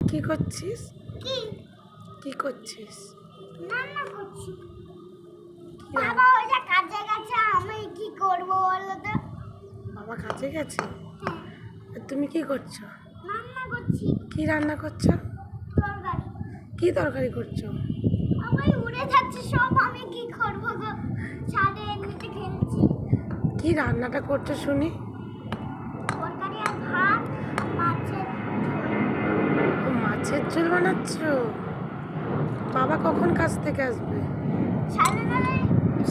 কি করছিস? কি করছিস? রান্না করছি। বাবা ওইটা কাজে গেছে, আমি কি করব বলো তো? বাবা কাজে গেছে? আর তুমি কি করছো? রান্না করছি। কি রান্না করছো? তরকারি। কি তরকারি করছো? আমার উড়ে যাচ্ছে সব, আমি কি করব গো? ছাদে এমনিতে খেলছি। কি রান্নাটা করছো শুনি? তরকারি আর ভাত, মাছের ও, মাছের ঝোল বানাচ্ছো? বাবা কখন কাজ থেকে আসবে? 9:30,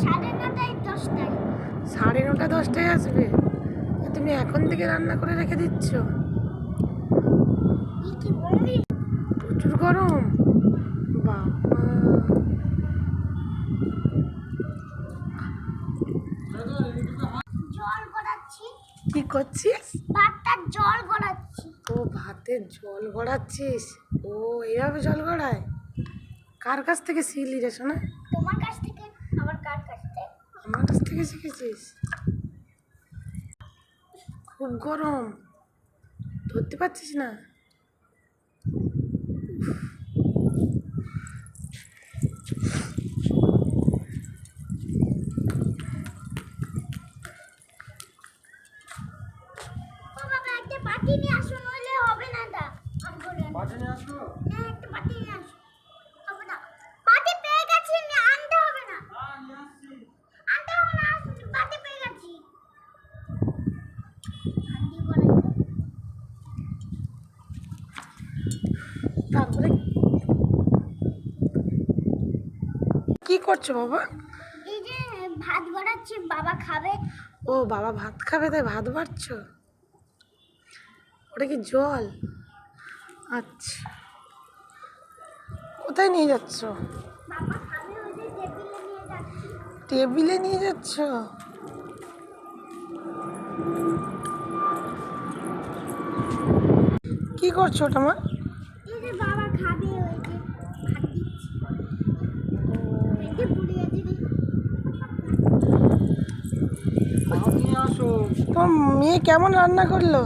9:30, 10টায়। 9:30, 10টায় আসবে? তুমি এখন থেকে রান্না করে রেখে দিচ্ছ? কি বলবি? প্রচুর গরম। বাবা, জল গড়াচ্ছি। কি করছিস? ভাতটার জল গড়াচ্ছি। ও, ভাতের জল গড়াচ্ছিস? ও, এইভাবে জল গড়ায়? কার কাছ থেকে শিখলি রে সোনা? তোমার কাছ থেকে? আবার কার কাছ থেকে? আমার কাছ থেকে শিখেছিস? খুব গরম, ধরতে পারছিস না? ও বাবা, একটা বাটি নিয়ে আসো, নইলে হবে না। দা বাটি নিয়ে আসবো? হ্যাঁ, একটা বাটি নিয়ে আসো। হবে না, বাটি পেয়ে গেছি, আনতে হবে না। নিয়ে আসছি। আনতে হবে না, বাটি পেয়ে গেছি। হান্ডি করাই তো। তারপরে কি করছো বাবা? এই যে ভাত বাড়াচ্ছি, বাবা খাবে। ও, বাবা ভাত খাবে তাই ভাত বাড়ছো? ওটা কি জল? আচ্ছা, কোথায় নিয়ে যাচ্ছ? বাবা খাবে, ওই যে টেবিলে নিয়ে যাচ্ছি। টেবিলে নিয়ে যাচ্ছ? কি করছো ওটা মা? এই যে বাবা খাবে, ওই যে ভাত দিচ্ছি। এই যে পুড়ে গেছে রে। ভাত নিয়ে আসো। তোমার মেয়ে কেমন রান্না করলো?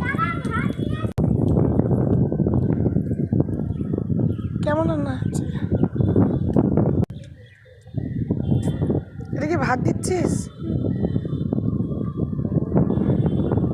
বাবা ভাত নিয়ে আসো। কেমন রান্না হচ্ছে? এটা কি ভাত দিচ্ছিস?